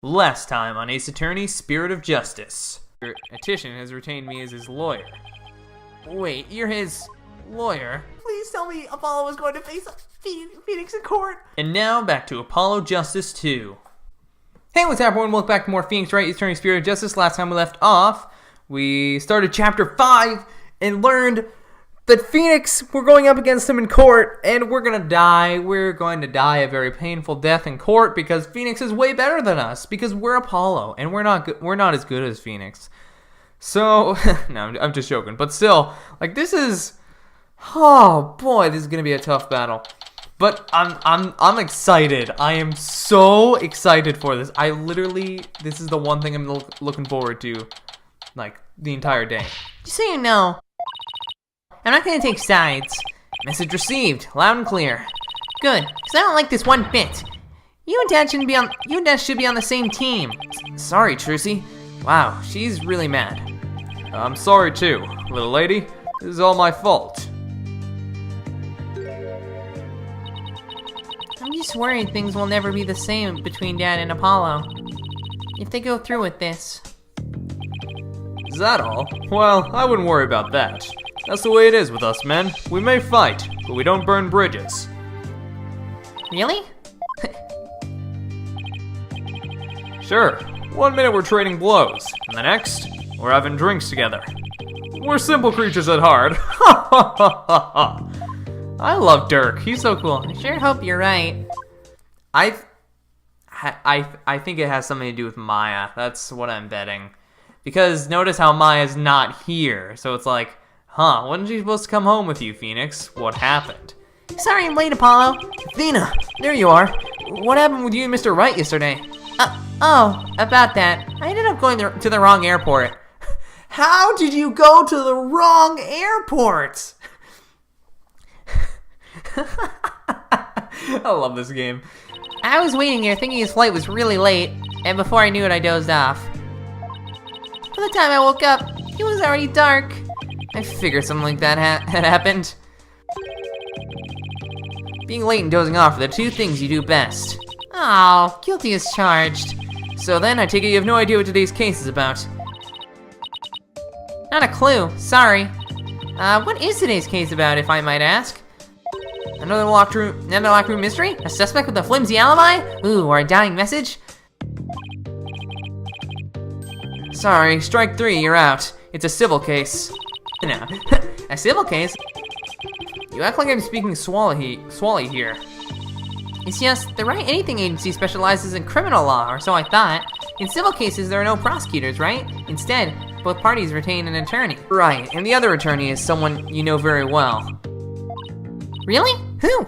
Last time on Ace Attorney, Spirit of Justice. Titian has retained me as his lawyer. Wait, you're his lawyer? Please tell me Apollo is going to face Phoenix in court. And now back to Apollo Justice 2. Hey, what's up, everyone? Welcome back to more Phoenix Wright, Ace Attorney, Spirit of Justice. Last time we left off, we started Chapter 5 and learned that Phoenix, we're going up against him in court, and we're going to die. We're going to die a very painful death in court because Phoenix is way better than us because we're Apollo, and we're not as good as Phoenix. So, no, I'm just joking. But still, like, this is, oh boy, this is going to be a tough battle. But I'm excited. I am so excited for this. This is the one thing I'm looking forward to, like, the entire day. Just so you know, I'm not going to take sides. Message received, loud and clear. Good, because I don't like this one bit. You and Dad should be on the same team. Sorry, Trucy. Wow, she's really mad. I'm sorry too, little lady. This is all my fault. I'm just worried things will never be the same between Dad and Apollo. If they go through with this. Is that all? Well, I wouldn't worry about that. That's the way it is with us men. We may fight, but we don't burn bridges. Really? Sure. 1 minute we're trading blows, and the next, we're having drinks together. We're simple creatures at heart. I love Dirk. He's so cool. I sure hope you're right. I think it has something to do with Maya. That's what I'm betting. Because notice how Maya's not here. So it's like, huh, wasn't she supposed to come home with you, Phoenix? What happened? Sorry I'm late, Apollo. Athena, there you are. What happened with you and Mr. Wright yesterday? Oh, about that. I ended up going to the wrong airport. How did you go to the wrong airport? I love this game. I was waiting here thinking his flight was really late, and before I knew it, I dozed off. By the time I woke up, it was already dark. I figured something like that had happened. Being late and dozing off are the two things you do best. Oh, guilty as charged. So then, I take it you have no idea what today's case is about. Not a clue, sorry. What is today's case about, if I might ask? Another locked room mystery? A suspect with a flimsy alibi? Ooh, or a dying message? Sorry, strike 3, you're out. It's a civil case. No. A civil case? You act like I'm speaking Swally here. It's just, the Wright Anything Agency specializes in criminal law, or so I thought. In civil cases, there are no prosecutors, right? Instead, both parties retain an attorney. Right, and the other attorney is someone you know very well. Really? Who?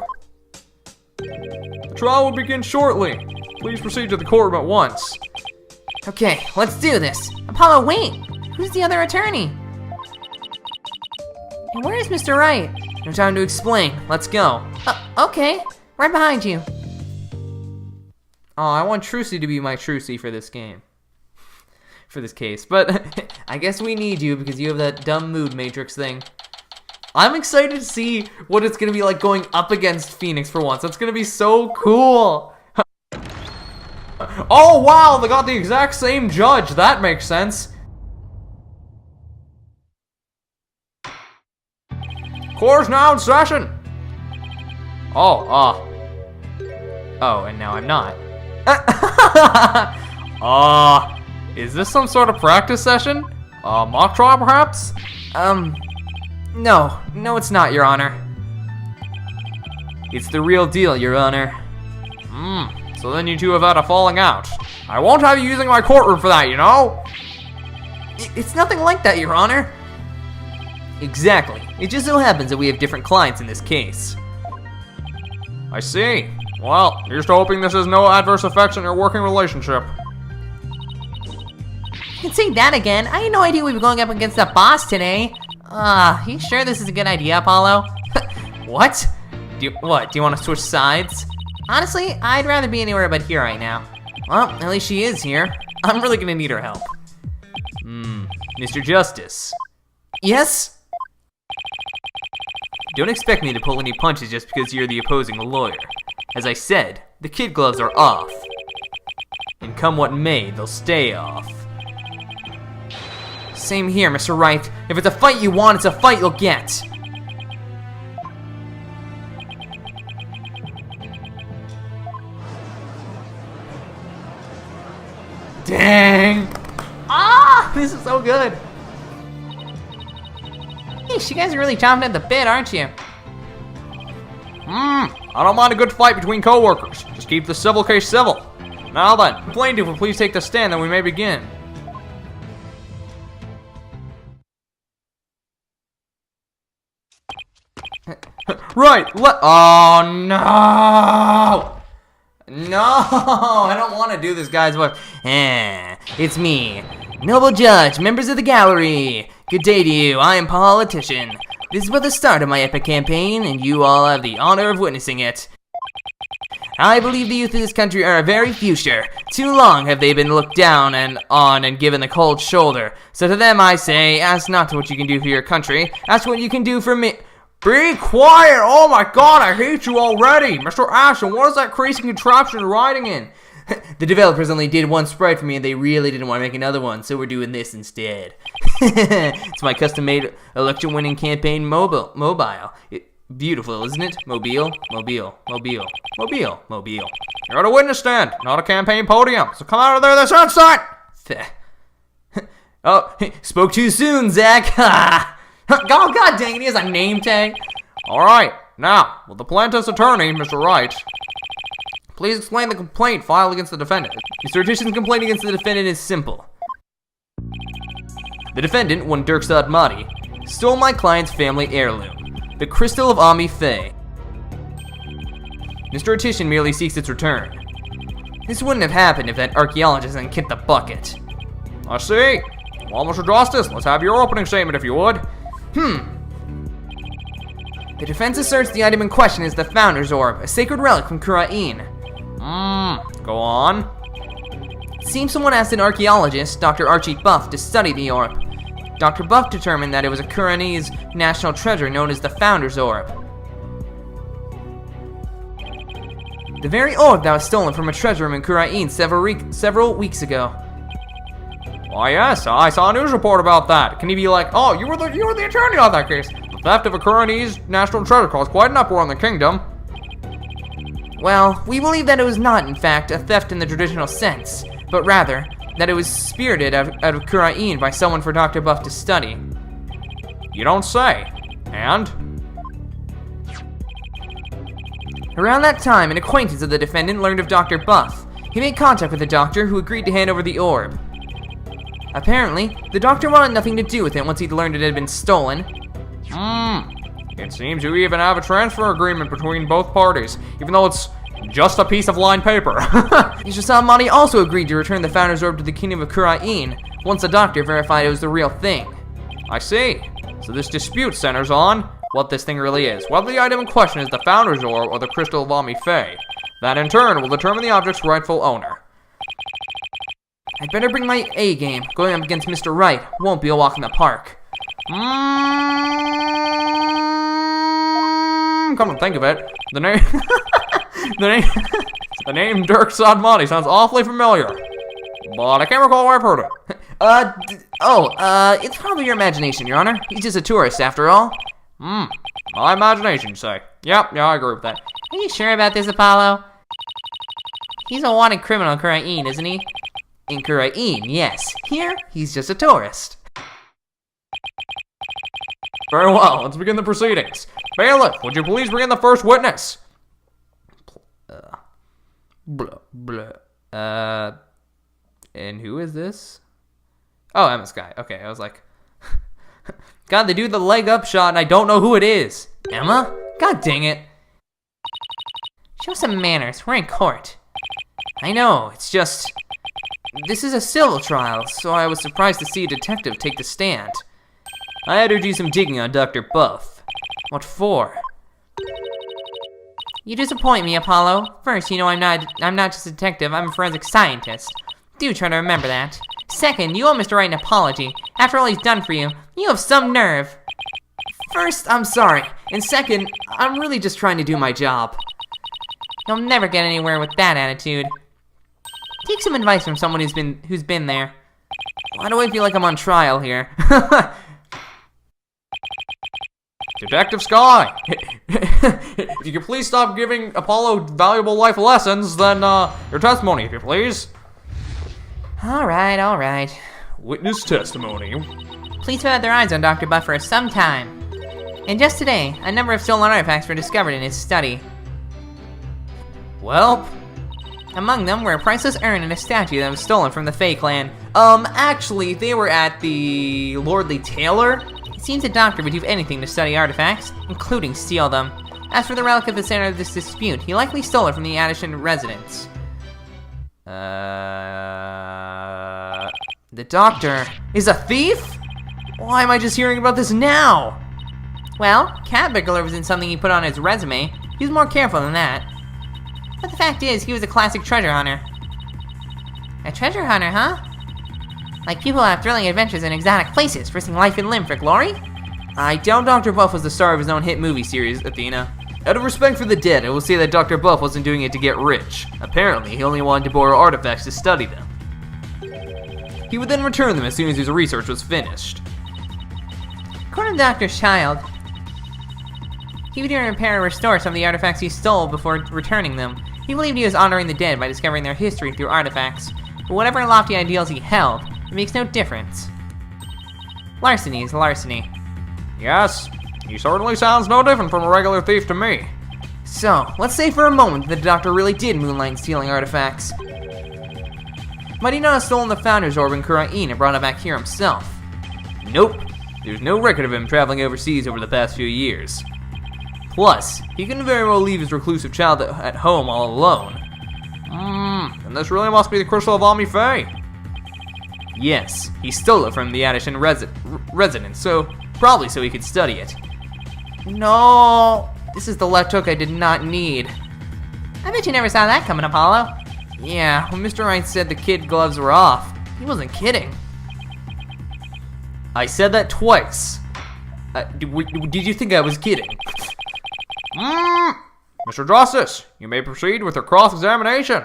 The trial will begin shortly. Please proceed to the courtroom at once. Okay, let's do this. Apollo, wait! Who's the other attorney? And where is Mr. Wright? No time to explain. Let's go. Okay. Right behind you. Oh, I want Trucy to be my Trucy for this game. For this case. But I guess we need you because you have that dumb mood matrix thing. I'm excited to see what it's going to be like going up against Phoenix for once. That's going to be so cool. Oh, wow, they got the exact same judge. That makes sense. Court's now in session. Oh, and now I'm not. Is this some sort of practice session? Mock trial, perhaps? No, it's not, Your Honor. It's the real deal, Your Honor. So then you two have had a falling out. I won't have you using my courtroom for that, you know? It's nothing like that, Your Honor. Exactly. It just so happens that we have different clients in this case. I see. Well, here's to hoping this has no adverse effects on your working relationship. You can say that again. I had no idea we were going up against the boss today. You sure this is a good idea, Apollo? What? Do you want to switch sides? Honestly, I'd rather be anywhere but here right now. Well, at least she is here. I'm really gonna need her help. Mr. Justice. Yes? Don't expect me to pull any punches just because you're the opposing lawyer. As I said, the kid gloves are off. And come what may, they'll stay off. Same here, Mr. Wright. If it's a fight you want, it's a fight you'll get. Dang! Ah! This is so good! Hey, you guys are really chomping at the bit, aren't you? I don't mind a good fight between co-workers. Just keep the civil case civil. Now then, plaintiff will please take the stand, then we may begin. Right, oh no! No, I don't want to do this guy's voice. It's me, noble judge, members of the gallery. Good day to you, I am politician. This is but the start of my epic campaign, and you all have the honor of witnessing it. I believe the youth of this country are a very future. Too long have they been looked down on and given the cold shoulder. So to them I say, ask not what you can do for your country, ask what you can do for me. Be quiet! Oh my god, I hate you already! Mr. Ashton, what is that crazy contraption you're riding in? The developers only did one sprite for me and they really didn't want to make another one, so we're doing this instead. It's my custom-made election-winning campaign mobile. Beautiful, isn't it? Mobile. You're at a witness stand, not a campaign podium, so come out of there this instant! Oh, spoke too soon, Zach! Oh, god dang it, he has a name tag. Alright, now, will the plaintiff's attorney, Mr. Wright, please explain the complaint filed against the defendant. Mr. Addition's complaint against the defendant is simple. The defendant, one Dirk Sadmati, stole my client's family heirloom, the Crystal of Ami Faye. Mr. Addition merely seeks its return. This wouldn't have happened if that archaeologist hadn't kicked the bucket. I see. Well, Mr. Justice, let's have your opening statement if you would. The defense asserts the item in question is the Founder's Orb, a sacred relic from Kura'in. Go on. It seems someone asked an archaeologist, Dr. Archie Buff, to study the orb. Dr. Buff determined that it was a Kuranese national treasure known as the Founder's Orb. The very orb that was stolen from a treasure room in Kura'in several weeks ago. Why yes, I saw a news report about that. Can he be like, oh, you were the attorney on that case? The theft of a Kuranese national treasure caused quite an uproar in the kingdom. Well, we believe that it was not, in fact, a theft in the traditional sense, but rather that it was spirited out of Kura'in by someone for Dr. Buff to study. You don't say. And? Around that time, an acquaintance of the defendant learned of Dr. Buff. He made contact with the doctor, who agreed to hand over the orb. Apparently, the doctor wanted nothing to do with it once he'd learned it had been stolen. It seems you even have a transfer agreement between both parties, even though it's just a piece of lined paper. Mr. Samani also agreed to return the Founder's Orb to the Kingdom of Kura'in once the doctor verified it was the real thing. I see. So this dispute centers on what this thing really is, whether the item in question is the Founder's Orb or the Crystal of Ami Faye. That in turn will determine the object's rightful owner. I'd better bring my A game. Going up against Mr. Wright won't be a walk in the park. Come to think of it, the name the name Dirk Sadmati sounds awfully familiar, but I can't recall where I've heard it. It's probably your imagination, Your Honor. He's just a tourist, after all. My imagination, you say? Yep, yeah, I agree with that. Are you sure about this, Apollo? He's a wanted criminal in Kura'in, isn't he? In Kura'in, yes. Here, he's just a tourist. Very well, let's begin the proceedings. Bailiff, would you please bring in the first witness? And who is this? Oh, Emma's guy. Okay, I was like, God, they do the leg up shot and I don't know who it is. Emma? God dang it. Show some manners, we're in court. I know, it's just, this is a civil trial, so I was surprised to see a detective take the stand. I had to do some digging on Dr. Buff. What for? You disappoint me, Apollo. First, you know I'm not just a detective, I'm a forensic scientist. Do try to remember that. Second, you owe Mr. Wright an apology. After all he's done for you, you have some nerve. First, I'm sorry. And second, I'm really just trying to do my job. You'll never get anywhere with that attitude. Take some advice from someone who's been there. Why do I feel like I'm on trial here? Detective Sky! If you could please stop giving Apollo valuable life lessons, then, your testimony, if you please. Alright. Witness testimony. Police have had their eyes on Dr. Buff for some time. And just today, a number of stolen artifacts were discovered in his study. Well, Among them were a priceless urn and a statue that was stolen from the Fae clan. Actually, they were at the Lordly Tailor. It seems the doctor would do anything to study artifacts, including steal them. As for the relic at the center of this dispute, he likely stole it from the Addison residence. The doctor is a thief? Why am I just hearing about this now? Well, cat burglar wasn't something he put on his resume. He was more careful than that. But the fact is, he was a classic treasure hunter. A treasure hunter, huh? Like people who have thrilling adventures in exotic places, risking life and limb for glory? I doubt Dr. Buff was the star of his own hit movie series, Athena. Out of respect for the dead, I will say that Dr. Buff wasn't doing it to get rich. Apparently, he only wanted to borrow artifacts to study them. He would then return them as soon as his research was finished. According to Dr. Child, he would even repair or restore some of the artifacts he stole before returning them. He believed he was honoring the dead by discovering their history through artifacts. But whatever lofty ideals he held, it makes no difference. Larceny is larceny. Yes, he certainly sounds no different from a regular thief to me. So, let's say for a moment that the doctor really did moonlight in stealing artifacts. Might he not have stolen the Founder's Orb in Kurain and brought it back here himself? Nope, there's no record of him traveling overseas over the past few years. Plus, he couldn't very well leave his reclusive child at home all alone. And this really must be the Crystal of Omni Fae. Yes, he stole it from the Addison residence, so probably so he could study it. No, this is the left hook I did not need. I bet you never saw that coming, Apollo. Yeah, when Mr. Wright said the kid gloves were off, he wasn't kidding. I said that twice. Did you think I was kidding? Mr. Justice, you may proceed with your cross-examination.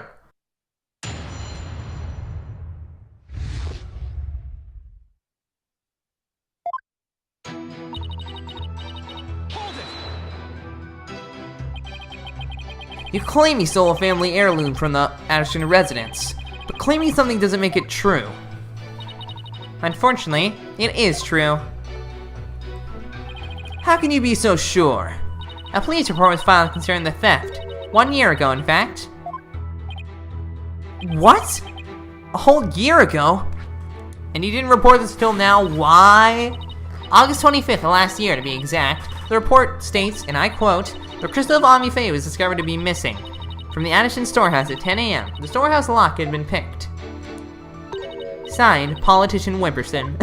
You claim he stole a family heirloom from the Addison residence, but claiming something doesn't make it true. Unfortunately, it is true. How can you be so sure? A police report was filed concerning the theft. 1 year ago, in fact. What? A whole year ago? And you didn't report this until now? Why? August 25th of last year, to be exact. The report states, and I quote, "The Crystal of Omni Fae was discovered to be missing from the Addison storehouse at 10 a.m. The storehouse lock had been picked." Signed, Politician Wimperson.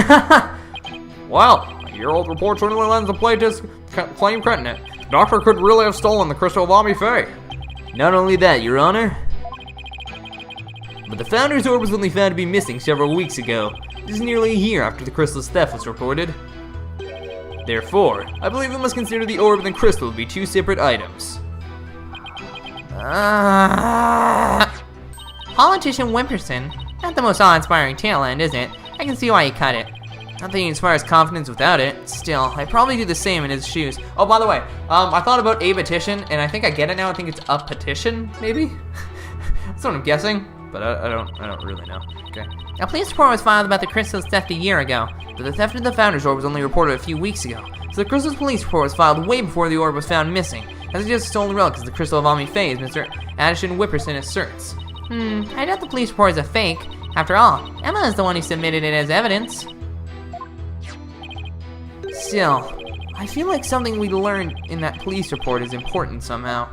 Well, a year-old report certainly lends the plaintiff's claim credit. The doctor could really have stolen the Crystal of Omni Fae. Not only that, Your Honor, but the Founder's Orb was only found to be missing several weeks ago. This is nearly a year after the crystal's theft was reported. Therefore, I believe we must consider the orb and the crystal to be two separate items. Politician Wimperson. Not the most awe-inspiring tail end, is it? I can see why he cut it. Not that he inspires confidence without it. Still, I'd probably do the same in his shoes. Oh, by the way, I thought about a petition, and I think I get it now. I think it's a petition, maybe? That's what I'm guessing, but I don't really know. Okay. A police report was filed about the crystal's theft a year ago, but the theft of the Founder's Orb was only reported a few weeks ago. So the crystal's police report was filed way before the orb was found missing. As it just stolen relic is the Crystal of Omni Fae, as Mr. Addison Wimperson asserts. I doubt the police report is a fake. After all, Emma is the one who submitted it as evidence. Still, I feel like something we learned in that police report is important somehow.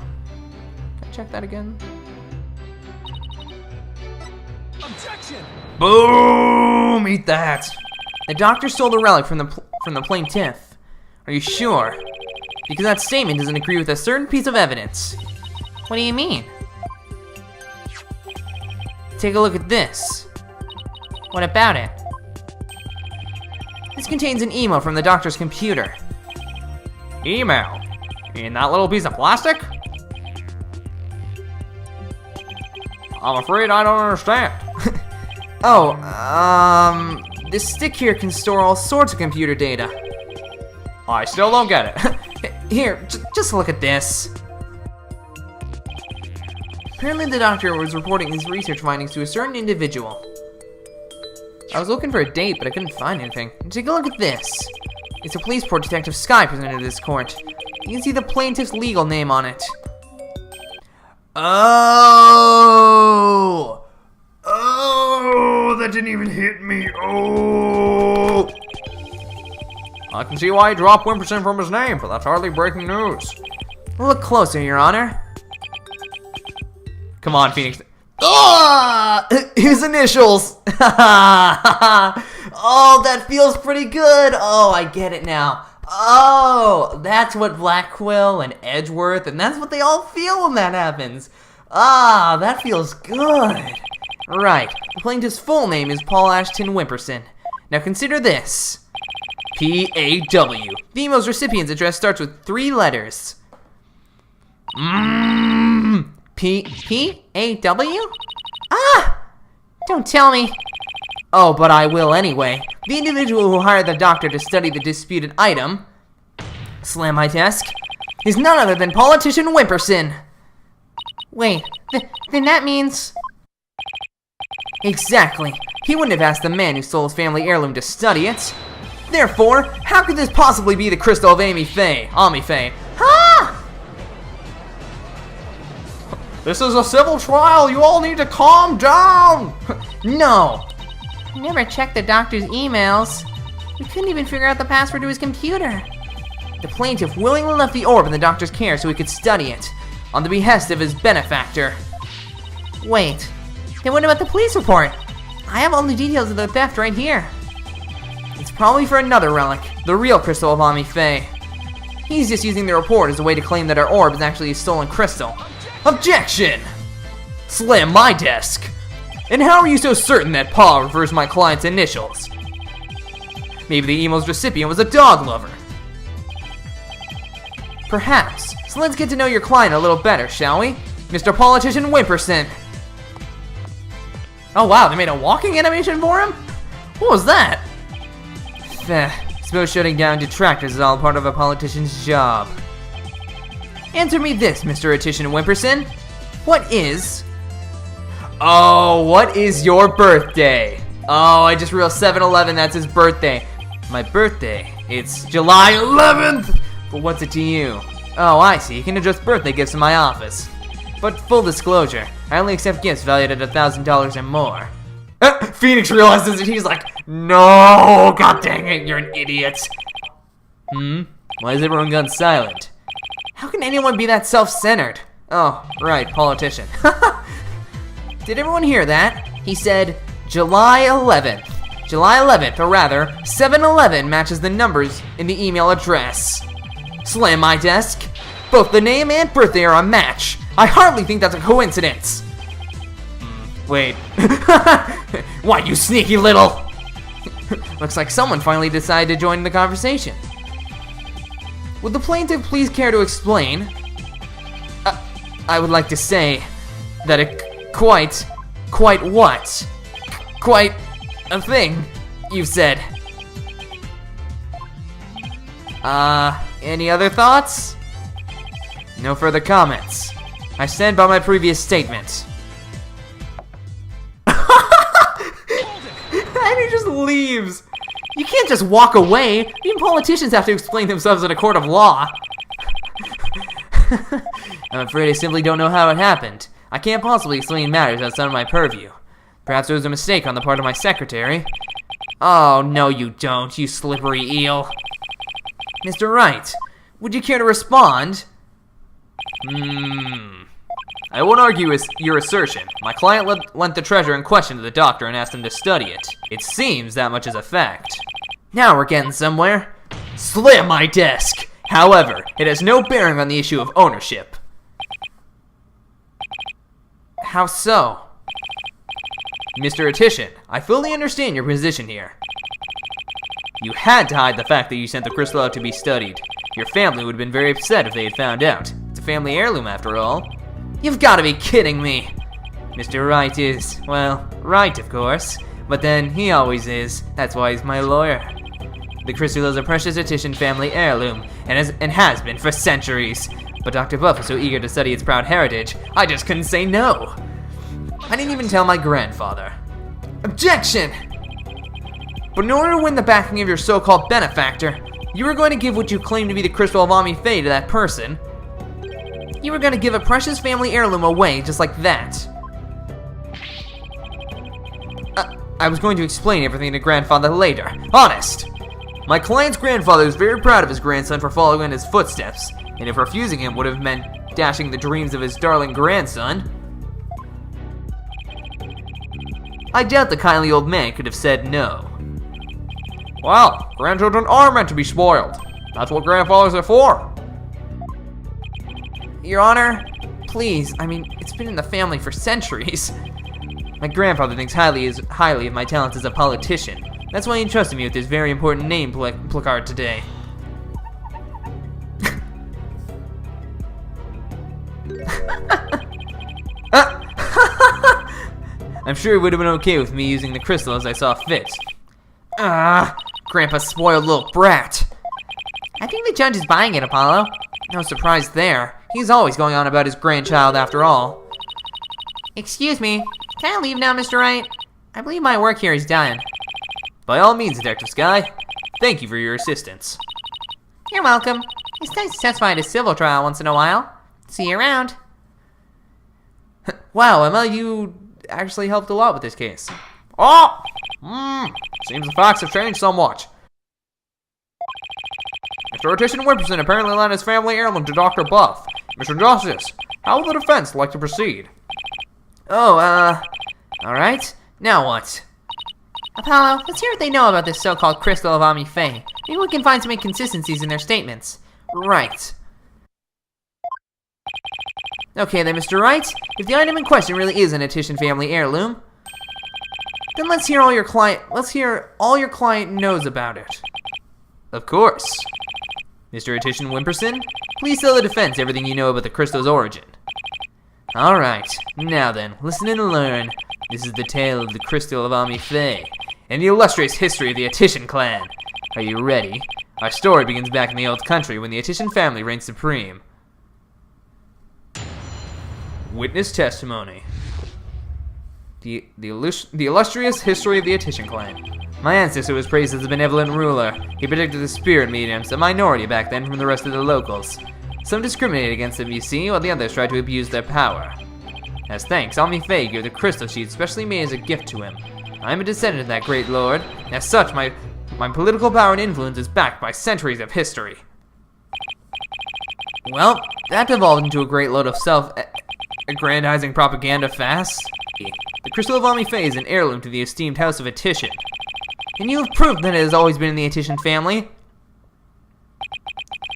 Can I check that again? Objection! Boom! Eat that! The doctor stole the relic from the plaintiff. Are you sure? Because that statement doesn't agree with a certain piece of evidence. What do you mean? Take a look at this. What about it? This contains an email from the doctor's computer. Email? In that little piece of plastic? I'm afraid I don't understand. This stick here can store all sorts of computer data. I still don't get it. Here, just look at this. Apparently the doctor was reporting his research findings to a certain individual. I was looking for a date, but I couldn't find anything. Take a look at this. It's a police report Detective Sky presented to this court. You can see the plaintiff's legal name on it. Oh, that didn't even hit me. Oh. I can see why he dropped Wimperson from his name, but that's hardly breaking news. Look closer, Your Honor. Come on, Phoenix. His initials. Oh, that feels pretty good. Oh, I get it now. Oh, that's what Black Quill and Edgeworth, and that's what they all feel when that happens. Ah, that feels good. Right, the plaintiff's full name is Paul Ashton Wimperson. Now consider this. P-A-W. The email's recipient's address starts with 3 letters. P-A-W? Ah! Don't tell me. Oh, but I will anyway. The individual who hired the doctor to study the disputed item, slam my desk, is none other than politician Wimperson. Wait, then that means... Exactly. He wouldn't have asked the man who stole his family heirloom to study it. Therefore, how could this possibly be the crystal of Ami Faye? Ah! This is a civil trial. You all need to calm down. No. I never checked the doctor's emails. We couldn't even figure out the password to his computer. The plaintiff willingly left the orb in the doctor's care so he could study it, on the behest of his benefactor. Wait, then what about the police report? I have all the details of the theft right here. It's probably for another relic, the real crystal of Ami Faye. He's just using the report as a way to claim that our orb is actually a stolen crystal. Objection! Slam my desk. And how are you so certain that Pa refers to my client's initials? Maybe the email's recipient was a dog lover. Perhaps. So let's get to know your client a little better, shall we? Mr. Politician Wimperson. Oh wow, they made a walking animation for him? What was that? Suppose shutting down detractors is all part of a politician's job. Answer me this, Mr. Petition Wimperson. What is your birthday? Oh, I just realized 7-Eleven, that's his birthday. My birthday, it's July 11th! But what's it to you? Oh, I see, you can address birthday gifts in my office. But full disclosure, I only accept gifts valued at $1,000 and more. Phoenix realizes it, he's like, no, god dang it, you're an idiot. Why has everyone gone silent? How can anyone be that self-centered? Oh, right, politician. Did everyone hear that? He said, July 11th. July 11th, or rather, 7-Eleven matches the numbers in the email address. Slam my desk. Both the name and birthday are a match. I hardly think that's a coincidence. Wait. Why, you sneaky little... Looks like someone finally decided to join the conversation. Would the plaintiff please care to explain? I would like to say that quite what? Quite a thing you've said. Any other thoughts? No further comments. I stand by my previous statement. And he just leaves. You can't just walk away. Even politicians have to explain themselves in a court of law. I'm afraid I simply don't know how it happened. I can't possibly explain matters outside of my purview. Perhaps there was a mistake on the part of my secretary. Oh, no you don't, you slippery eel. Mr. Wright, would you care to respond? I won't argue with your assertion. My client lent the treasure in question to the doctor and asked him to study it. It seems that much is a fact. Now we're getting somewhere. Slam my desk! However, it has no bearing on the issue of ownership. How so? Mr. Atishan, I fully understand your position here. You had to hide the fact that you sent the crystal out to be studied. Your family would have been very upset if they had found out. It's a family heirloom after all. You've got to be kidding me. Mr. Wright is, well, right of course, but then he always is. That's why he's my lawyer. The crystal is a precious Etition family heirloom, and has been for centuries. But Dr. Buff was so eager to study its proud heritage, I just couldn't say no. I didn't even tell my grandfather. Objection! But in order to win the backing of your so-called benefactor, you were going to give what you claim to be the crystal of Ami Faye to that person. You were going to give a precious family heirloom away just like that. I was going to explain everything to grandfather later. Honest! My client's grandfather is very proud of his grandson for following in his footsteps, and if refusing him would have meant dashing the dreams of his darling grandson, I doubt the kindly old man could have said no. Well, grandchildren are meant to be spoiled. That's what grandfathers are for. Your Honor, please, I mean, it's been in the family for centuries. My grandfather thinks highly of my talents as a politician. That's why he entrusted me with this very important name placard today. I'm sure he would have been okay with me using the crystal as I saw fit. Grandpa's spoiled little brat. I think the judge is buying it, Apollo. No surprise there. He's always going on about his grandchild after all. Excuse me, can I leave now, Mr. Wright? I believe my work here is done. By all means, Detective Sky. Thank you for your assistance. You're welcome. It's nice to testify at a civil trial once in a while. See you around. Wow, Emma, you actually helped a lot with this case. Oh! Seems the facts have changed somewhat. Mr. Etition Wimperson apparently lent his family heirloom to Dr. Buff. Mr. Justice, how will the defense like to proceed? Oh, alright. Now what? Apollo, let's hear what they know about this so-called crystal of Ami Faye. Maybe we can find some inconsistencies in their statements. Right. Okay then, Mr. Wright. If the item in question really is an Etition family heirloom, then let's hear all your client knows about it. Of course. Mr. Etition Wimperson, please tell the defense everything you know about the crystal's origin. Alright, now then, listen and learn. This is the tale of the crystal of Ami Faye, and the illustrious history of the Etition clan. Are you ready? Our story begins back in the old country when the Etition family reigned supreme. Witness testimony. The illustrious history of the Etition clan. My ancestor was praised as a benevolent ruler. He protected the spirit mediums, a minority back then, from the rest of the locals. Some discriminated against them, you see, while the others tried to abuse their power. As thanks, Ami Faye gave the crystal sheet specially made as a gift to him. I am a descendant of that great lord. As such, my political power and influence is backed by centuries of history. Well, that devolved into a great load of self-aggrandizing propaganda fast. The crystal of Ami Faye is an heirloom to the esteemed house of Etition. And you have proved that it has always been in the Etition family.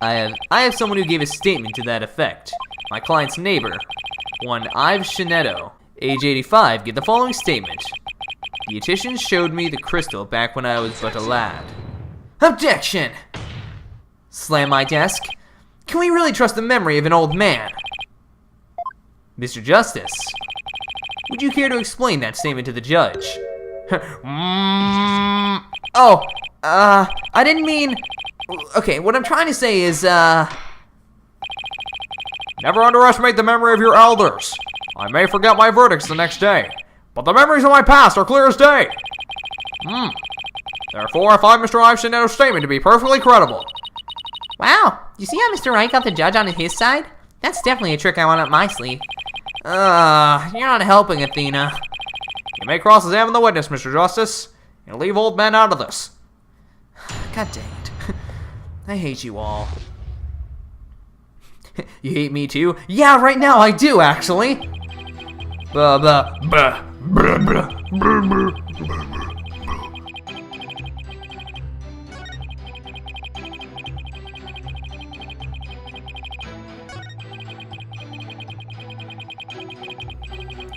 I have someone who gave a statement to that effect. My client's neighbor, one Ives Shinetto, age 85, gave the following statement. The Etition showed me the crystal back when I was but a lad. Objection! Slam my desk. Can we really trust the memory of an old man? Mr. Justice, would you care to explain that statement to the judge? I didn't mean... Okay, what I'm trying to say is, Never underestimate the memory of your elders. I may forget my verdicts the next day, but the memories of my past are clear as day. Therefore, I find Mr. Ives Shinetto's statement to be perfectly credible. Wow, you see how Mr. Wright got the judge on his side? That's definitely a trick I want up my sleeve. You're not helping, Athena. You may cross-examine the witness, Mr. Justice, and leave old men out of this. God dang it. I hate you all. You hate me too? Yeah, right now I do, actually. Blah, blah, blah, blah, blah, blah, blah.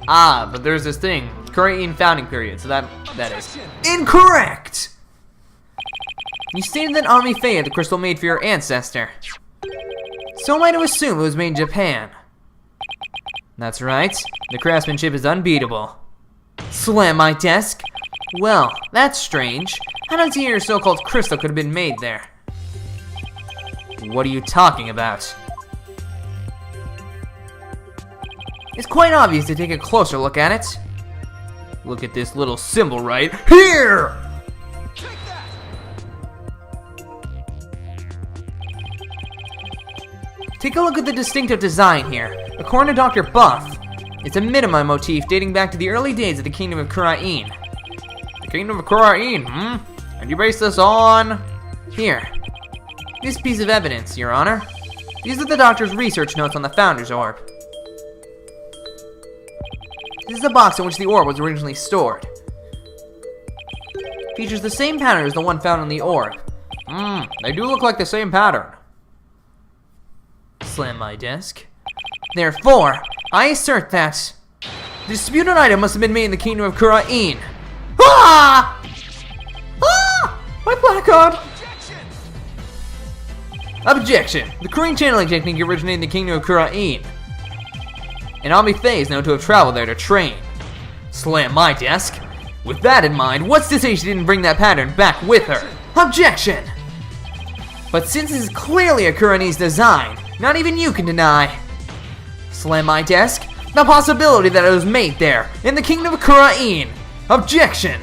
But there's this thing. Current in founding period, so that is incorrect! You stated that Ami Faye had the crystal made for your ancestor. So am I to assume it was made in Japan? That's right. The craftsmanship is unbeatable. Slam my desk? Well, that's strange. How does your so-called crystal could have been made there? What are you talking about? It's quite obvious to take a closer look at it. Look at this little symbol right here! Take a look at the distinctive design here. According to Dr. Buff, it's a minima motif dating back to the early days of the Kingdom of Kurain. The Kingdom of Kurain, And you base this on... Here. This piece of evidence, Your Honor. These are the doctor's research notes on the Founder's Orb. This is the box in which the orb was originally stored. Features the same pattern as the one found on the orb. They do look like the same pattern. Slam my desk. Therefore, I assert that the disputed item must have been made in the Kingdom of Kurain. Ah! Ah! My placard! Objection! The Korean channeling technique originated in the Kingdom of Kurain. And Ami Faye is known to have traveled there to train. Slam my desk. With that in mind, what's to say she didn't bring that pattern back with her? Objection! But since this is clearly a Kurainese design, not even you can deny. Slam my desk. The possibility that it was made there, in the Kingdom of Kurain. Objection!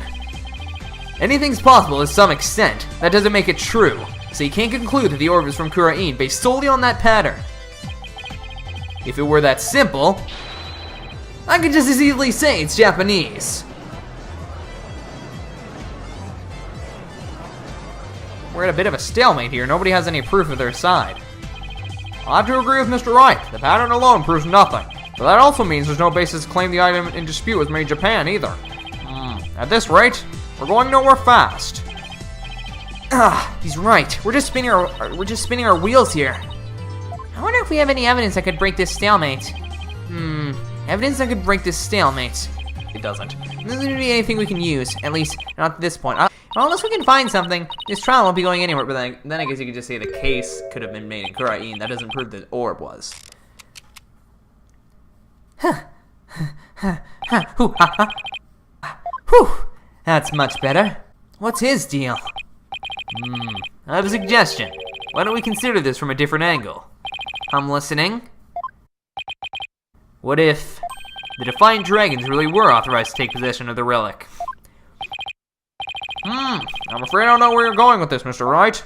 Anything's possible to some extent. That doesn't make it true. So you can't conclude that the orb is from Kurain based solely on that pattern. If it were that simple, I could just as easily say it's Japanese. We're at a bit of a stalemate here. Nobody has any proof of their side. I'll have to agree with Mr. Wright. The pattern alone proves nothing. But that also means there's no basis to claim the item in dispute was made in Japan either. At this rate, we're going nowhere fast. He's right. We're just spinning our wheels here. I wonder if we have any evidence that could break this stalemate. Evidence that could break this stalemate. It doesn't. There doesn't seem to be anything we can use, at least not at this point. Well, unless we can find something, this trial won't be going anywhere. But then I guess you could just say the case could have been made in Kurain. That doesn't prove the orb was. Whew, that's much better. What's his deal? I have a suggestion. Why don't we consider this from a different angle? I'm listening. What if the Defiant Dragons really were authorized to take possession of the relic? I'm afraid I don't know where you're going with this, Mr. Wright.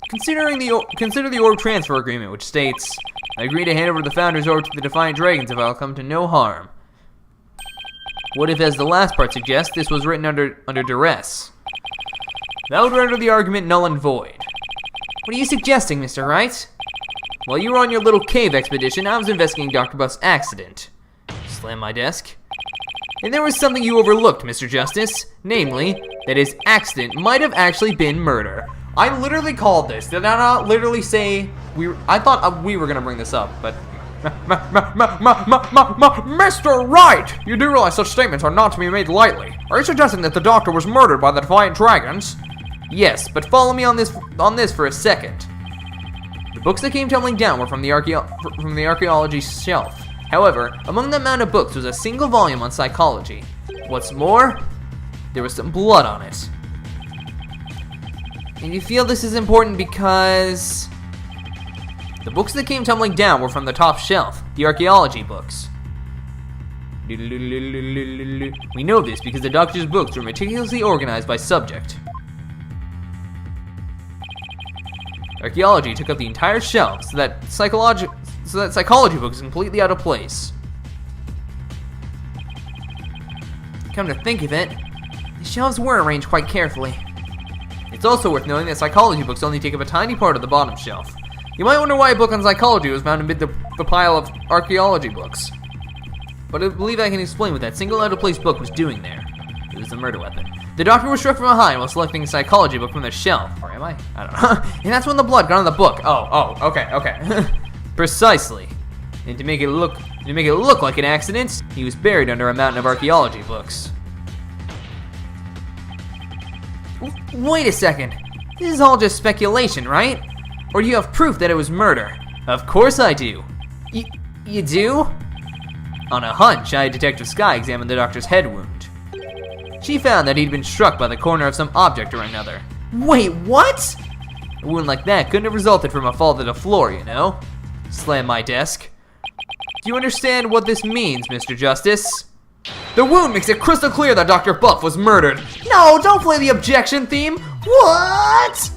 Consider the orb transfer agreement, which states, I agree to hand over the Founder's Orb to the Defiant Dragons if I'll come to no harm. What if, as the last part suggests, this was written under duress? That would render the argument null and void. What are you suggesting, Mr. Wright? While you were on your little cave expedition, I was investigating Dr. Buff's accident. Slam my desk. And there was something you overlooked, Mr. Justice. Namely, that his accident might have actually been murder. I literally called this. Did I not literally say I thought we were gonna bring this up, but Mr. Wright! You do realize such statements are not to be made lightly. Are you suggesting that the doctor was murdered by the Defiant Dragons? Yes, but follow me on this for a second. The books that came tumbling down were from the archaeology shelf. However, among that mound of books was a single volume on psychology. What's more, there was some blood on it. And you feel this is important because... The books that came tumbling down were from the top shelf, the archaeology books. We know this because the doctor's books were meticulously organized by subject. Archaeology took up the entire shelf so that psychology books is completely out of place. Come to think of it, the shelves were arranged quite carefully. It's also worth noting that psychology books only take up a tiny part of the bottom shelf. You might wonder why a book on psychology was found amid the pile of archaeology books. But I believe I can explain what that single out-of-place book was doing there. It was a murder weapon. The doctor was struck from behind while selecting a psychology book from the shelf. Or am I? I don't know. And that's when the blood got on the book. Okay. Precisely. And to make it look like an accident, he was buried under a mountain of archaeology books. Wait a second. This is all just speculation, right? Or do you have proof that it was murder? Of course I do. You do? On a hunch, I had Detective Sky examine the doctor's head wound. She found that he'd been struck by the corner of some object or another. Wait, what? A wound like that couldn't have resulted from a fall to the floor, you know? Slam my desk. Do you understand what this means, Mr. Justice? The wound makes it crystal clear that Dr. Buff was murdered. No, don't play the objection theme. What?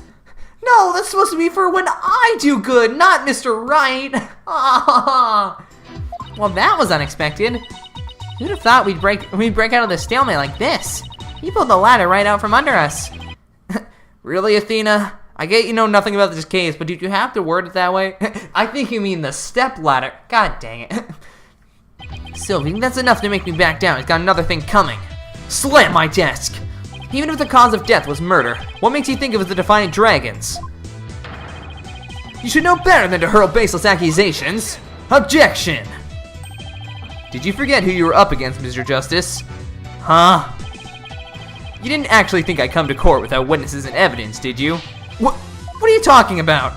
No, that's supposed to be for when I do good, not Mr. Wright. Well, that was unexpected. Who'd have thought we'd break out of the stalemate like this? He pulled the ladder right out from under us. Really, Athena? I get you know nothing about this case, but did you have to word it that way? I think you mean the step ladder. God dang it. Sylvie, that's enough to make me back down. He's got another thing coming. Slam my desk! Even if the cause of death was murder, what makes you think it was the Defiant Dragons? You should know better than to hurl baseless accusations. Objection! Did you forget who you were up against, Mr. Justice? Huh? You didn't actually think I'd come to court without witnesses and evidence, did you? What are you talking about?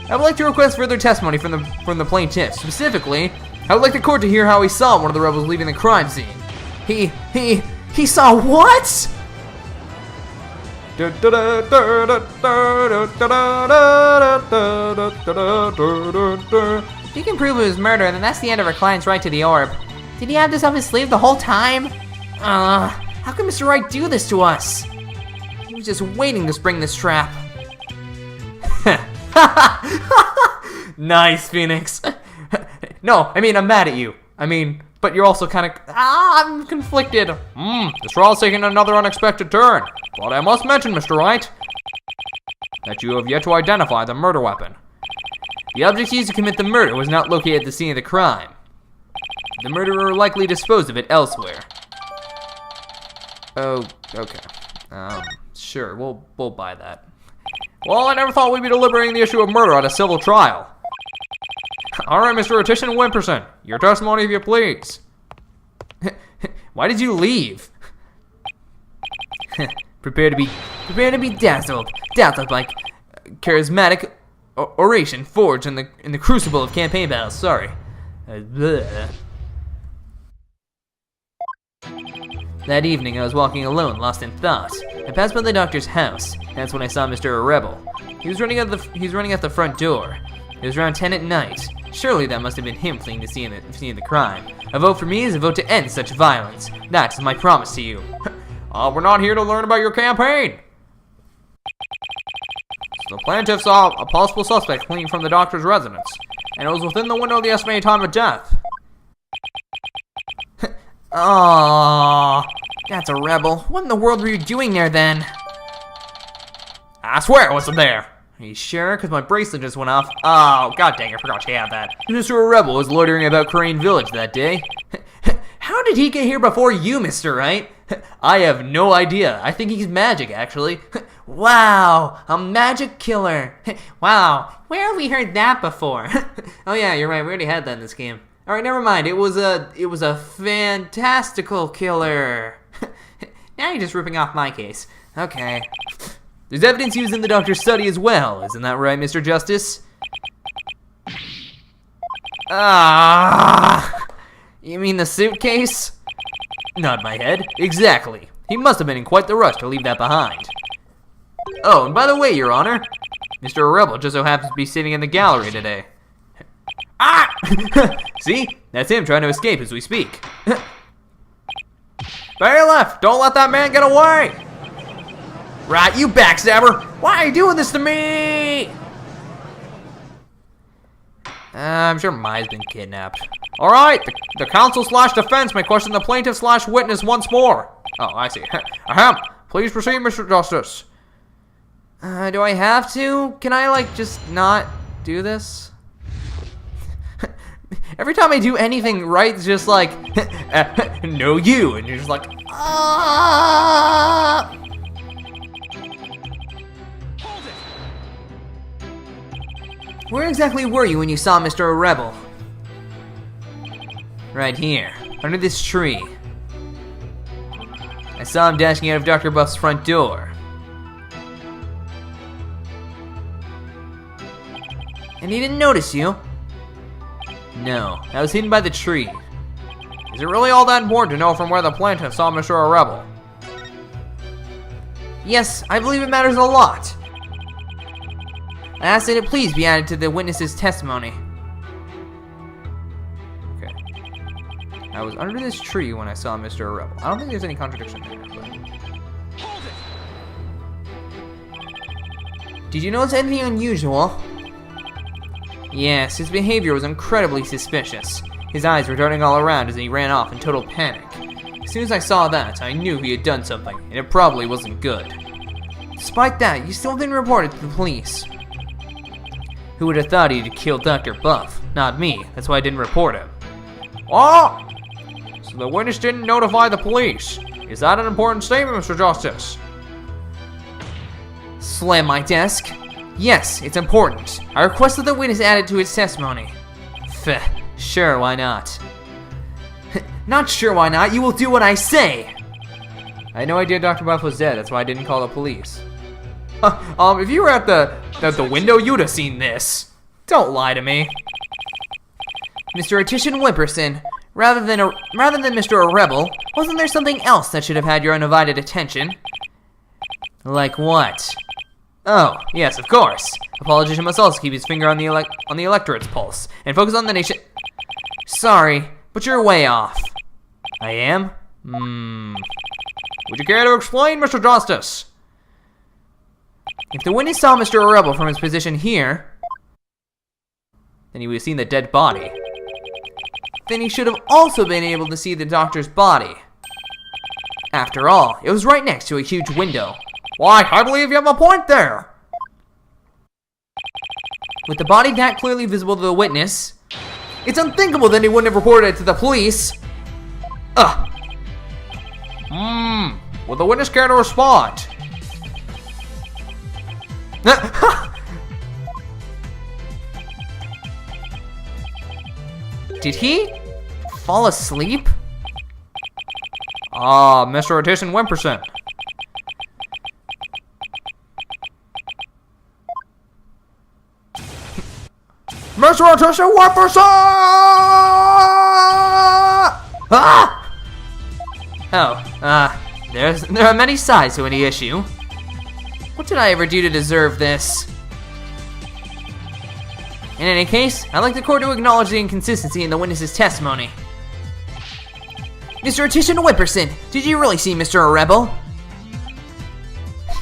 I would like to request further testimony from the plaintiff. Specifically, I would like the court to hear how he saw one of the rebels leaving the crime scene. He saw what? If you can prove it was murder, then that's the end of our client's right to the orb. Did he have this up his sleeve the whole time? How can Mr. Wright do this to us? He was just waiting to spring this trap. Nice, Phoenix. No, I mean, I'm mad at you. But you're also kind of... I'm conflicted. This trial's taking another unexpected turn. But I must mention, Mr. Wright, that you have yet to identify the murder weapon. The object used to commit the murder was not located at the scene of the crime. The murderer likely disposed of it elsewhere. Oh, okay. Sure, we'll buy that. Well, I never thought we'd be deliberating the issue of murder at a civil trial. All right, Mr. Reticent Wimperson, your testimony if you please. Why did you leave? Prepare to be dazzled by charismatic oration forged in the crucible of campaign battles. Sorry. That evening, I was walking alone, lost in thought. I passed by the doctor's house. That's when I saw Mr. Rebel. He was running at the front door. It was around 10 at night. Surely that must have been him fleeing the scene of the crime. A vote for me is a vote to end such violence. That is my promise to you. We're not here to learn about your campaign. So the plaintiff saw a possible suspect fleeing from the doctor's residence, and it was within the window of the estimated time of death. Aww, that's a rebel. What in the world were you doing there then? I swear I wasn't there. Are you sure? Because my bracelet just went off. Oh, god dang, I forgot you had that. Mr. Rebel was loitering about Crane Village that day. How did he get here before you, Mr. Wright? I have no idea. I think he's magic, actually. Wow, a magic killer. Wow, where have we heard that before? Oh yeah, you're right. We already had that in this game. All right, never mind. It was a fantastical killer. Now you're just ripping off my case. Okay. There's evidence used in the doctor's study as well. Isn't that right, Mr. Justice? You mean the suitcase? Nod my head. Exactly. He must have been in quite the rush to leave that behind. Oh, and by the way, Your Honor, Mr. Rebel just so happens to be sitting in the gallery today. See? That's him trying to escape as we speak. Bailiff, don't let that man get away! Right, you backstabber! Why are you doing this to me? I'm sure Mai's been kidnapped. Alright, the counsel/defense may question the plaintiff/witness once more. Oh, I see. Ahem. Please proceed, Mr. Justice. Do I have to? Can I, just not do this? Every time I do anything right, it's just like, no you, and you're just like, ah! Where exactly were you when you saw Mr. Rebel? Right here, under this tree. I saw him dashing out of Dr. Buff's front door. And he didn't notice you? No, that was hidden by the tree. Is it really all that important to know from where the plaintiff saw Mr. Rebel? Yes, I believe it matters a lot. I ask that it please be added to the witness's testimony. Okay. I was under this tree when I saw Mr. Rebel. I don't think there's any contradiction there. But... Did you notice anything unusual? Yes, his behavior was incredibly suspicious. His eyes were darting all around as he ran off in total panic. As soon as I saw that, I knew he had done something, and it probably wasn't good. Despite that, you still didn't report it to the police. Who would have thought he'd killed Dr. Buff? Not me. That's why I didn't report him. Oh! So the witness didn't notify the police. Is that an important statement, Mr. Justice? Slam my desk. Yes, it's important. I request that the witness add it to his testimony. Pfft, sure, why not? Not sure why not, you will do what I say! I had no idea Dr. Buff was dead, that's why I didn't call the police. If you were at the window, you'd have seen this. Don't lie to me. Mr. Attition Wimperson, rather than Mr. Rebel, wasn't there something else that should have had your undivided attention? Like what? Oh, yes, of course. A politician must also keep his finger on the electorate's pulse and focus on the nation. Sorry, but you're way off. I am? Would you care to explain, Mr. Justice? If the witness saw Mr. Rebel from his position here, then he would have seen the dead body. Then he should have also been able to see the doctor's body. After all, it was right next to a huge window. Why, I believe you have a point there. With the body that clearly visible to the witness, it's unthinkable that he wouldn't have reported it to the police. Would the witness care to respond? Did he fall asleep? Mr. Attition Wimperson. Mr. Attition Wimperson! There are many sides to any issue. What did I ever do to deserve this? In any case, I'd like the court to acknowledge the inconsistency in the witness's testimony. Mr. Attition Wimperson, did you really see Mr. Rebel?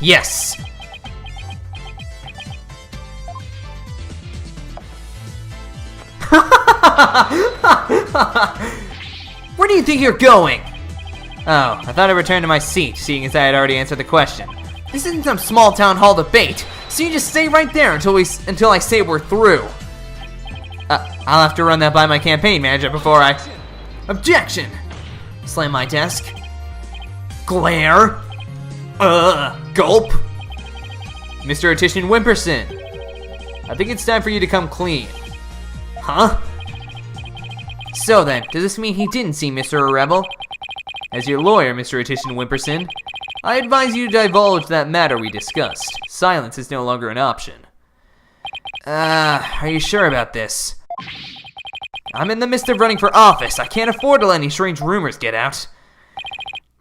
Yes. Where do you think you're going? Oh, I thought I'd return to my seat, seeing as I had already answered the question. This isn't some small town hall debate, so you just stay right there until I say we're through. I'll have to run that by my campaign manager before I... Objection! Slam my desk. Glare. Gulp. Mr. Attition Wimperson, I think it's time for you to come clean. Huh? So then, does this mean he didn't see Mr. Rebel? As your lawyer, Mr. Attition Wimperson, I advise you to divulge that matter we discussed. Silence is no longer an option. Are you sure about this? I'm in the midst of running for office. I can't afford to let any strange rumors get out.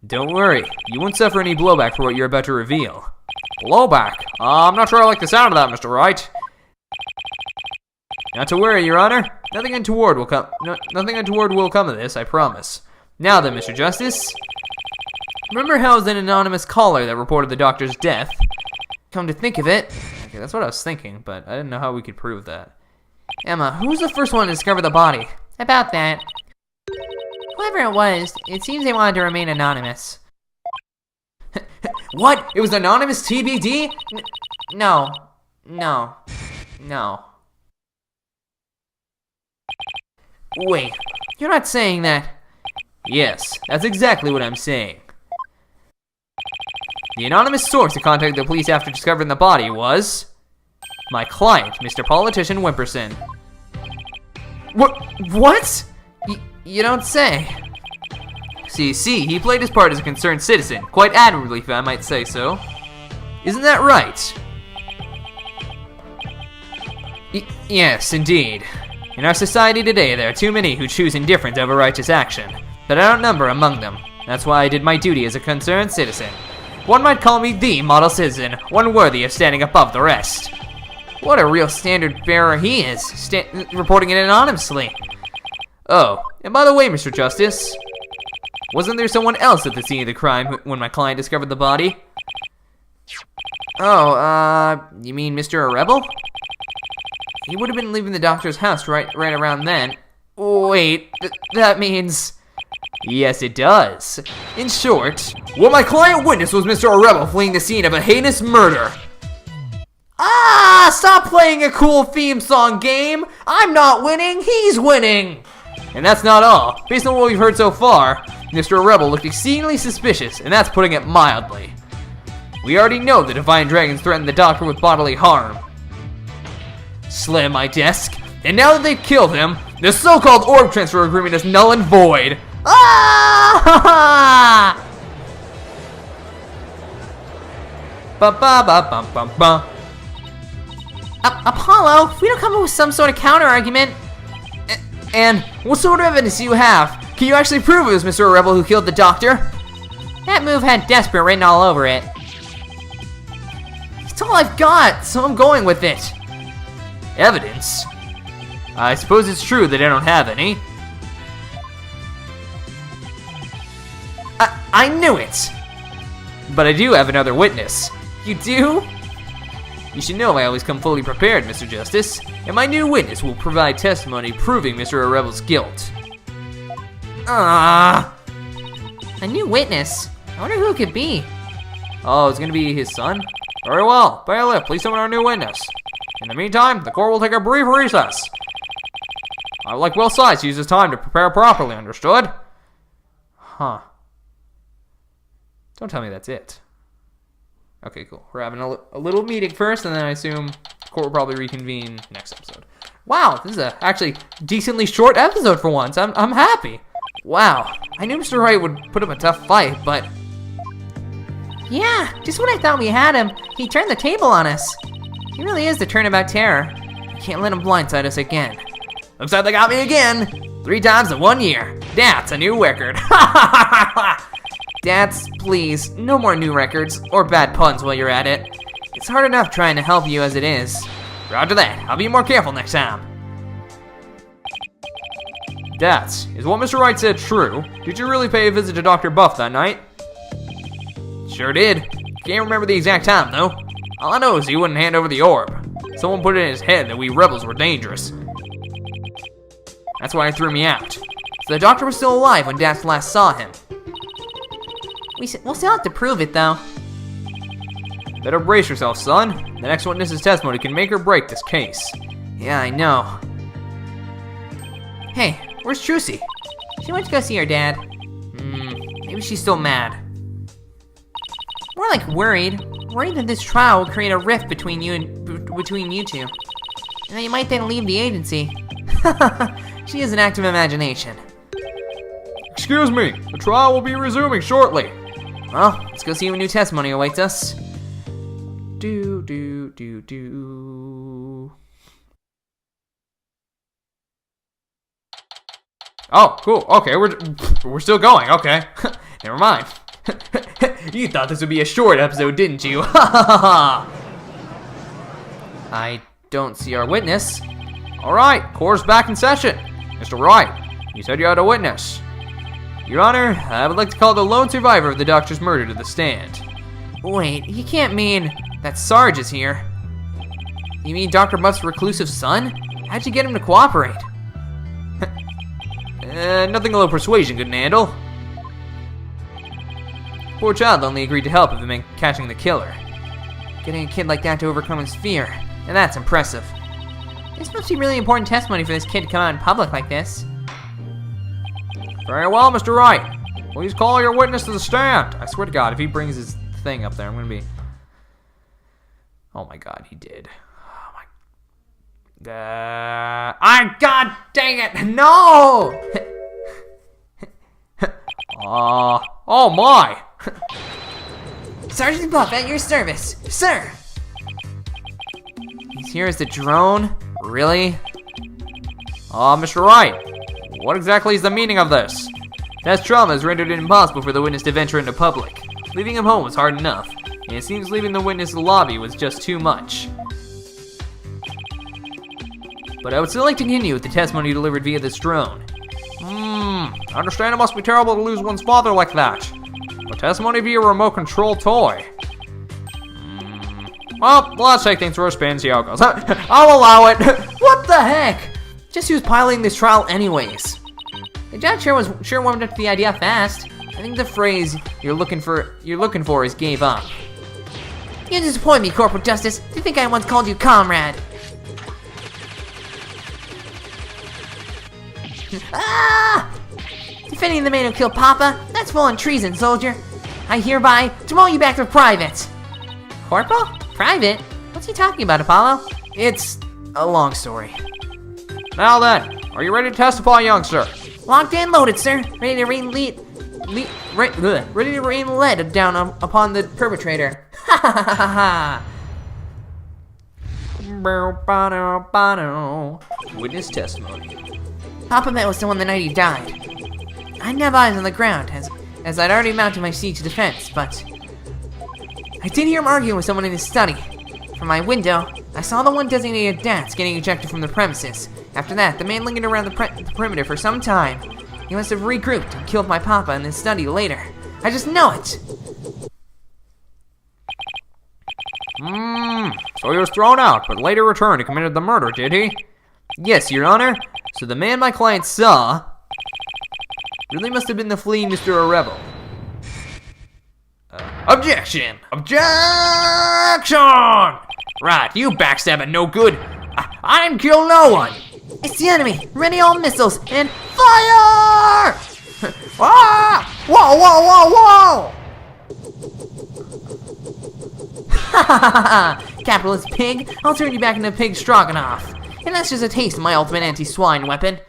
Don't worry, you won't suffer any blowback for what you're about to reveal. Blowback? I'm not sure I like the sound of that, Mr. Wright. Not to worry, Your Honor. Nothing untoward will come of this, I promise. Now then, Mr. Justice. Remember how it was an anonymous caller that reported the doctor's death? Come to think of it. Okay, that's what I was thinking, but I didn't know how we could prove that. Emma, who was the first one to discover the body? About that. Whoever it was, it seems they wanted to remain anonymous. What? It was anonymous TBD? No. Wait, you're not saying that... Yes, that's exactly what I'm saying. The anonymous source who contacted the police after discovering the body was... my client, Mr. Politician Wimperson. What? You don't say. See, he played his part as a concerned citizen, quite admirably if I might say so. Isn't that right? Yes, indeed. In our society today, there are too many who choose indifference over righteous action, but I don't number among them. That's why I did my duty as a concerned citizen. One might call me the model citizen, one worthy of standing above the rest. What a real standard bearer he is, reporting it anonymously. Oh, and by the way, Mr. Justice, wasn't there someone else at the scene of the crime when my client discovered the body? Oh, you mean Mr. Rebel? He would have been leaving the doctor's house right around then. Wait, that means... Yes, it does. In short, what my client witnessed was Mr. Rebel fleeing the scene of a heinous murder. Ah! Stop playing a cool theme song game! I'm not winning, he's winning! And that's not all. Based on what we've heard so far, Mr. Rebel looked exceedingly suspicious, and that's putting it mildly. We already know the Divine Dragons threatened the Doctor with bodily harm. Slam my desk, and now that they've killed him, the so-called orb transfer agreement is null and void. Ah! Ba-ba-ba-bum-bum-bum. Apollo, if we don't come up with some sort of counter-argument... And what sort of evidence do you have? Can you actually prove it was Mr. Rebel who killed the Doctor? That move had desperate written all over it. It's all I've got, so I'm going with it. Evidence? I suppose it's true that I don't have any. I knew it! But I do have another witness. You do? You should know I always come fully prepared, Mr. Justice, and my new witness will provide testimony proving Mr. Rebel's guilt. A new witness? I wonder who it could be. Oh, it's gonna be his son? Very well. Bailiff, please summon our new witness. In the meantime, the court will take a brief recess. I would like both sides to use this time to prepare properly, understood? Huh. Don't tell me that's it. Okay, cool. We're having a little meeting first, and then I assume the court will probably reconvene next episode. Wow, this is a actually decently short episode for once. I'm happy. Wow, I knew Mr. Wright would put up a tough fight, but... Yeah, just when I thought we had him, he turned the table on us. He really is the turnabout terror. We can't let him blindside us again. Looks like they got me again. 3 times in 1 year. That's a new record. Dads, please, no more new records or bad puns while you're at it. It's hard enough trying to help you as it is. Roger that. I'll be more careful next time. Dads, is what Mr. Wright said true? Did you really pay a visit to Dr. Buff that night? Sure did. Can't remember the exact time, though. All I know is he wouldn't hand over the orb. Someone put it in his head that we rebels were dangerous. That's why he threw me out. So the Doctor was still alive when Dax last saw him. We'll still have to prove it, though. Better brace yourself, son. The next witness's testimony can make or break this case. Yeah, I know. Hey, where's Trucy? She went to go see her dad. Maybe she's still mad. More like worried. Worried that this trial will create a rift between you two. And that you might then leave the agency. She has an active imagination. Excuse me, the trial will be resuming shortly. Well, let's go see what new testimony awaits us. Oh, cool. Okay, we're still going. Okay. Never mind. You thought this would be a short episode, didn't you? I don't see our witness. All right, court's back in session. Mr. Wright, you said you had a witness. Your Honor, I would like to call the lone survivor of the Doctor's murder to the stand. Wait, you can't mean that Sarge is here. You mean Dr. Buff's reclusive son? How'd you get him to cooperate? Nothing a little persuasion couldn't handle. Poor child only agreed to help if it meant catching the killer. Getting a kid like that to overcome his fear, and that's impressive. This must be really important testimony for this kid to come out in public like this. Very well, Mr. Wright. Please call your witness to the stand. I swear to God, if he brings his thing up there, I'm gonna be... Oh my God, he did. Oh my... God dang it, no! Oh my! Sergeant Buff, at your service, sir! He's here as the drone? Really? Mr. Wright, what exactly is the meaning of this? Test trauma has rendered it impossible for the witness to venture into public. Leaving him home was hard enough, and it seems leaving the witness lobby was just too much. But I would still like to continue with the testimony delivered via this drone. I understand it must be terrible to lose one's father like that. But testimony via remote control toy. Well, let's take things for a spin, see how it goes. I'll allow it. What the heck? Just who's piloting this trial anyways? The judge sure warmed up to the idea fast. I think the phrase you're looking for is gave up. You disappoint me, Corporal Justice. Do you think I once called you comrade? Ah! Defending the man who killed Papa? That's full on treason, soldier. I hereby demote you back to private. Corporal? Private? What's he talking about, Apollo? It's a long story. Now then, are you ready to testify, youngster? Locked and loaded, sir. Ready to rain lead down upon the perpetrator. Ha ha ha ha ha. Witness testimony. Papa met was the one the night he died. I didn't have eyes on the ground, as I'd already mounted my siege defense, but I did hear him arguing with someone in his study. From my window, I saw the one designated Dance getting ejected from the premises. After that, the man lingered around the perimeter for some time. He must have regrouped and killed my Papa in his study later. I just know it! So he was thrown out, but later returned and committed the murder, did he? Yes, Your Honor. So the man my client saw really must have been the fleeing Mr. Rebel. Objection! Objection! Right, you backstabbing no good. I didn't kill no one. It's the enemy! Ready all missiles and fire! Ah! Whoa, whoa, whoa, whoa! Ha ha ha ha! Capitalist pig, I'll turn you back into pig stroganoff. And that's just a taste of my ultimate anti-swine weapon.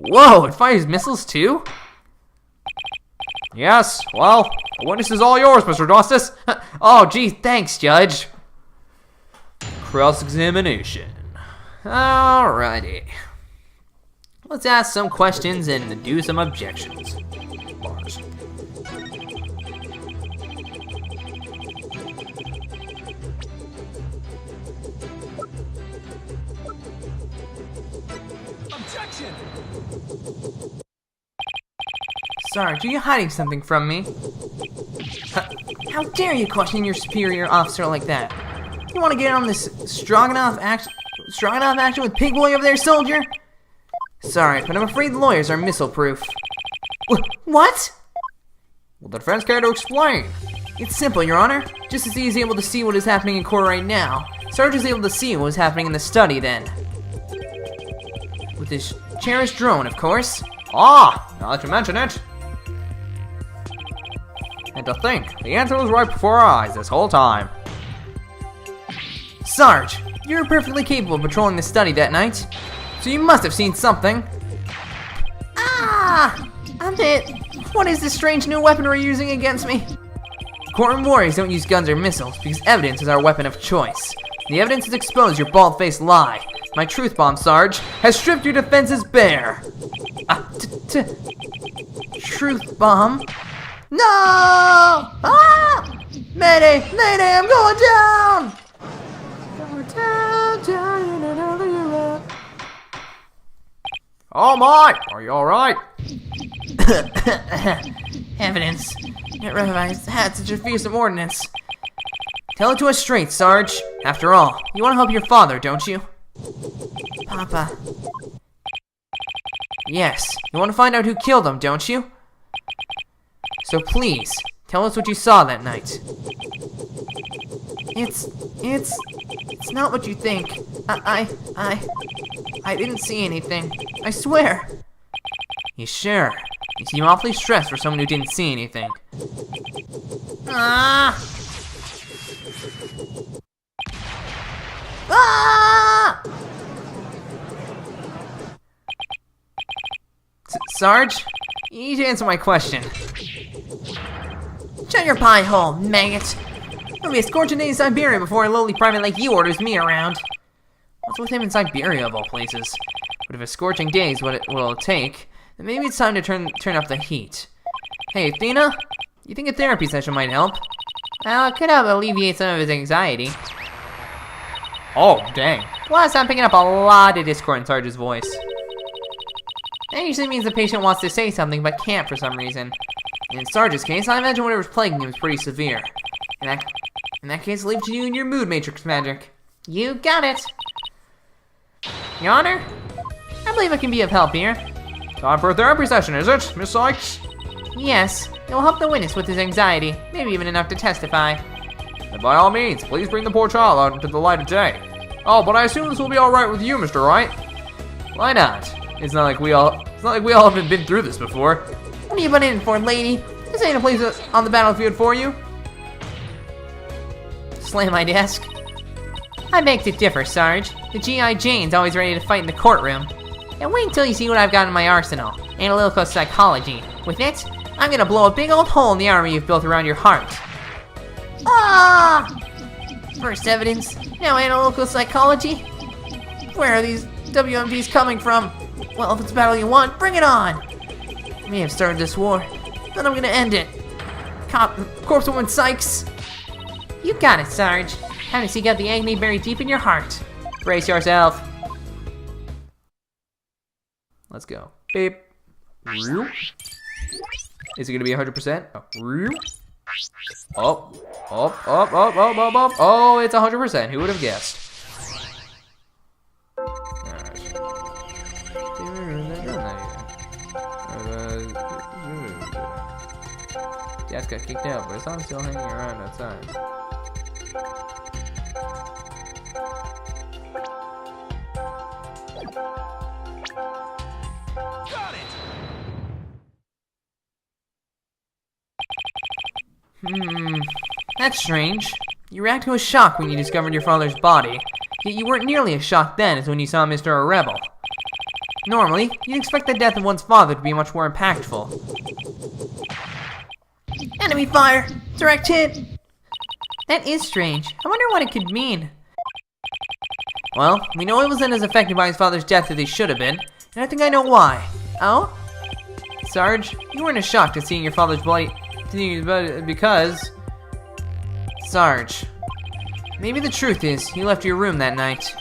Whoa, it fires missiles too? Yes, well, the witness is all yours, Mr. Justice. Oh, gee, thanks, Judge. Cross-examination. Alrighty. Let's ask some questions and do some objections. Bars. Sarge, are you hiding something from me? How dare you question your superior officer like that? You want to get on this Stroganoff action with Pig Boy over there, soldier? Sorry, but I'm afraid lawyers are missile-proof. What? Will the defense care to explain? It's simple, Your Honor. Just as he is able to see what is happening in court right now, Sarge is able to see what was happening in the study then. With his cherished drone, of course. Ah, now that you mention it. And to think, the answer was right before our eyes this whole time. Sarge, you were perfectly capable of patrolling the study that night, so you must have seen something. Ah! I'm hit. What is this strange new weapon we're using against me? Courtroom warriors don't use guns or missiles because evidence is our weapon of choice. The evidence has exposed your bald-faced lie. My truth bomb, Sarge, has stripped your defenses bare. Truth bomb? No! Ah! Mayday! Mayday! I'm going down! Going down in another era. Oh my! Are you alright? Evidence. Can't recognize that's such a fearsome ordinance. Tell it to us straight, Sarge. After all, you want to help your father, don't you? Papa. Yes, you want to find out who killed him, don't you? So please, tell us what you saw that night. It's not what you think. I didn't see anything. I swear. You sure? You seem awfully stressed for someone who didn't see anything. Ah! Ah! Sarge, you need to answer my question. Shut your pie hole, maggot. It'll be a scorching day in Siberia before a lowly private like you orders me around. What's with him in Siberia, of all places? But if a scorching day is what it'll take, then maybe it's time to turn up the heat. Hey, Athena, you think a therapy session might help? Well, it could help alleviate some of his anxiety. Oh, dang. Plus, I'm picking up a lot of discord in Sarge's voice. That usually means the patient wants to say something but can't for some reason. In Sarge's case, I imagine whatever's plaguing him is pretty severe. In that case, leave it to you and your mood matrix magic. You got it. Your Honor, I believe I can be of help here. Time for a therapy session, is it, Miss Sykes? Yes, it will help the witness with his anxiety, maybe even enough to testify. Then by all means, please bring the poor child out into the light of day. Oh, but I assume this will be alright with you, Mr. Wright. Why not? It's not like we all haven't been through this before. What are you putting in for, lady? This ain't a place on the battlefield for you. Slam my desk. I beg to differ, Sarge. The G.I. Jane's always ready to fight in the courtroom. And wait until you see what I've got in my arsenal. Analytical psychology. With it, I'm gonna blow a big old hole in the armor you've built around your heart. Ah! First evidence, now analytical psychology? Where are these WMDs coming from? Well, if it's a battle you want, bring it on! I may have started this war, then I'm gonna end it. Corpse Woman Sykes! You got it, Sarge. Time to seek out the agony buried deep in your heart. Brace yourself. Let's go. Beep. Is it gonna be 100%? Oh, oh, it's 100%. Who would have guessed? Dad's got kicked out, but I'm still hanging around outside. That's strange. You react to a shock when you discovered your father's body, yet you weren't nearly as shocked then as when you saw Mr. Rebel. Normally, you'd expect the death of one's father to be much more impactful. Enemy fire! Direct hit! That is strange. I wonder what it could mean. Well, we know he wasn't as affected by his father's death as he should have been, and I think I know why. Oh? Sarge, you weren't as shocked at seeing your father's bloody... because... Sarge, maybe the truth is, you left your room that night,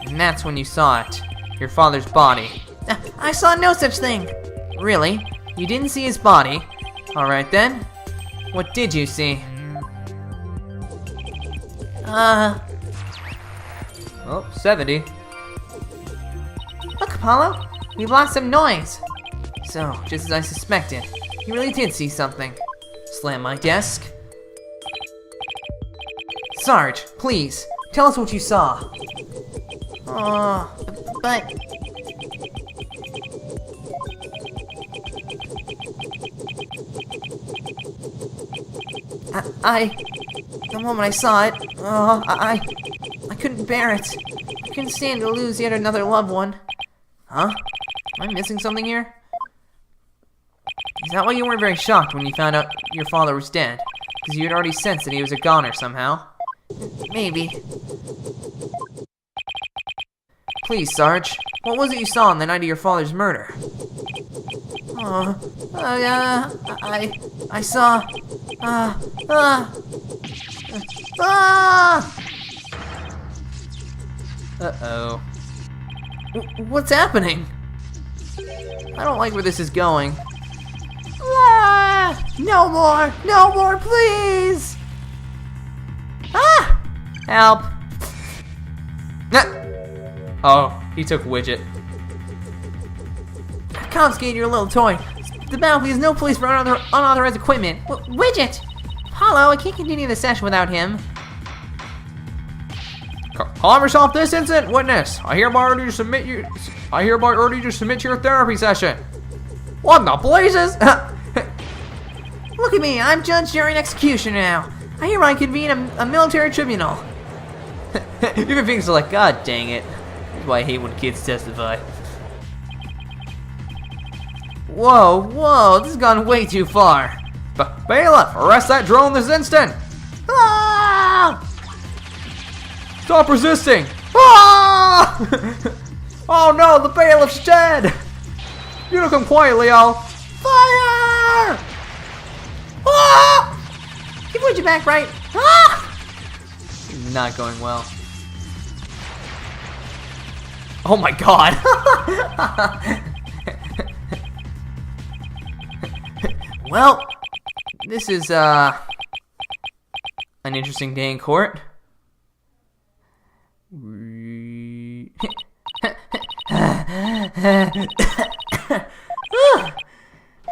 and that's when you saw it. Your father's body. I saw no such thing! Really? You didn't see his body? Alright then. What did you see? Oh, 70. Look, Apollo! We've lost some noise! So, just as I suspected, you really did see something. Slam my desk. Sarge, please, tell us what you saw. Oh, but... The moment I saw it, I couldn't bear it. I couldn't stand to lose yet another loved one. Huh? Am I missing something here? Is that why you weren't very shocked when you found out your father was dead? Because you had already sensed that he was a goner somehow? Maybe. Please, Sarge, what was it you saw on the night of your father's murder? I saw... Uh-oh. What's happening? I don't like where this is going. No more! No more, please! Help! Oh, he took Widget. Confiscate your little toy. The battlefield is no place for unauthorized equipment. Widget! Apollo, I can't continue the session without him. Calm yourself this instant, witness. I hereby order you to submit to your therapy session. What in the blazes? Look at me, I'm judge, jury, and executioner now. I hereby convene a military tribunal. Even things are like, God dang it. That's why I hate when kids testify. Whoa, this has gone way too far. Bailiff, arrest that drone this instant. Ah! Stop resisting. Ah! Oh no, the bailiff's dead! You don't come quietly, Al. Fire! Ah! You put your back right. Ah! Not going well. Oh my god! Well, this is an interesting day in court.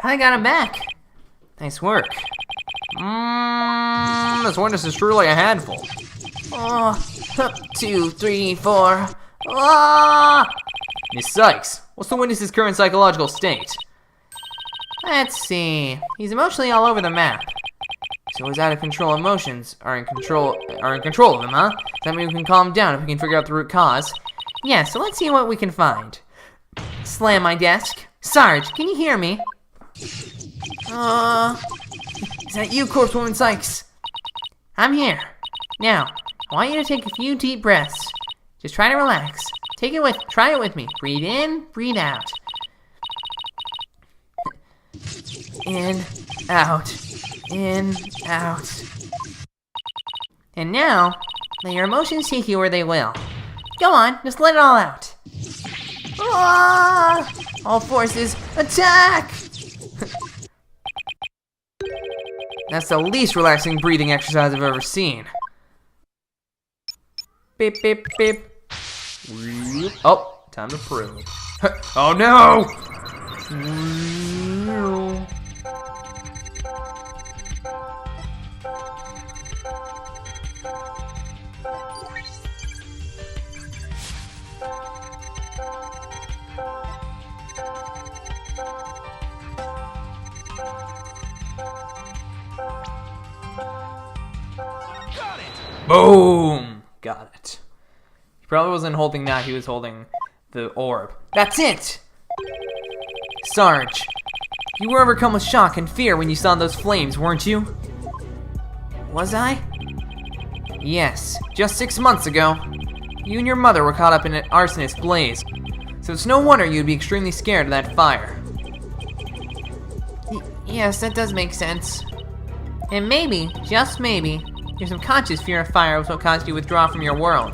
I got him back. Nice work. This witness is truly a handful. Oh, 2, 3, 4. Ah! Miss Sykes, what's the witness's current psychological state? Let's see. He's emotionally all over the map. So his out of control emotions are in control of him, huh? Does that mean we can calm him down if we can figure out the root cause? Yeah, so let's see what we can find. Slam my desk. Sarge, can you hear me? Is that you, Corpsewoman Sykes? I'm here. Now, I want you to take a few deep breaths. Just try to relax. Try it with me. Breathe in, breathe out. In, out, in, out. And now, let your emotions take you where they will. Go on, just let it all out. Ah! All forces, attack! That's the least relaxing breathing exercise I've ever seen. Beep, beep, beep. Oh, time to prove. Oh no! Boom! Got it. He probably wasn't holding that, he was holding the orb. That's it! Sarge, you were overcome with shock and fear when you saw those flames, weren't you? Was I? Yes, just 6 months ago. You and your mother were caught up in an arsonist blaze, so it's no wonder you'd be extremely scared of that fire. Yes, that does make sense. And maybe, just maybe, your subconscious fear of fire was what caused you to withdraw from your world.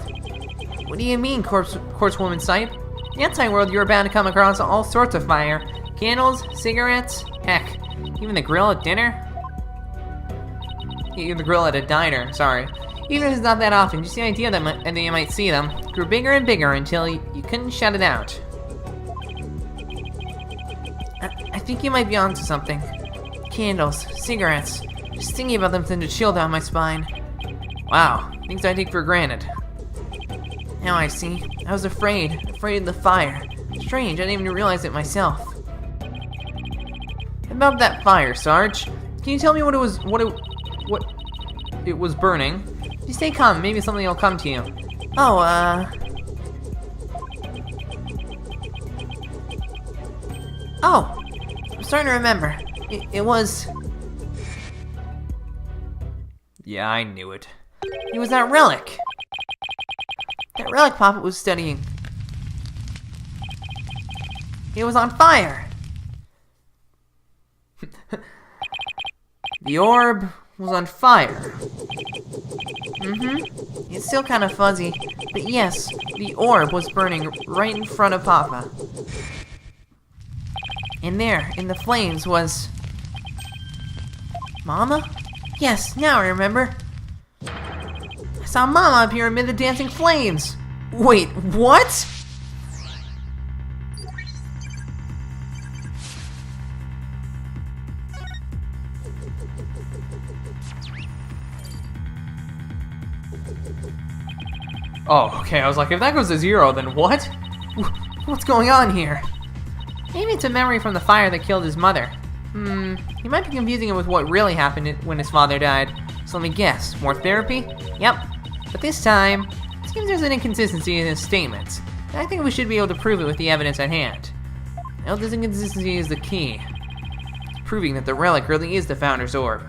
What do you mean, Corpsewoman Sight? In the outside world, you were bound to come across all sorts of fire. Candles, cigarettes, heck, even the grill at dinner. Even the grill at a diner, sorry. Even if it's not that often, just the idea that you might see them grew bigger and bigger until you couldn't shut it out. I think you might be onto something. Candles, cigarettes. Just thinking about them sent a chill down my spine. Wow, things I take for granted. Now I see. I was afraid of the fire. Strange, I didn't even realize it myself. About that fire, Sarge. Can you tell me what it was burning? Just stay calm, maybe something will come to you. Oh, Oh, I'm starting to remember. It was... Yeah, I knew it. It was that relic. That relic Papa was studying. It was on fire. The orb was on fire. Mm-hmm. It's still kind of fuzzy, but yes, the orb was burning right in front of Papa. And there, in the flames, was... Mama? Yes, now I remember. I saw Mama appear amid the dancing flames. Wait, what? Oh, okay, I was like, if that goes to 0, then what? What's going on here? Maybe it's a memory from the fire that killed his mother. He might be confusing it with what really happened when his father died. So let me guess, more therapy? Yep. But this time, it seems there's an inconsistency in his statements. And I think we should be able to prove it with the evidence at hand. Now this inconsistency is the key. It's proving that the relic really is the Founder's Orb.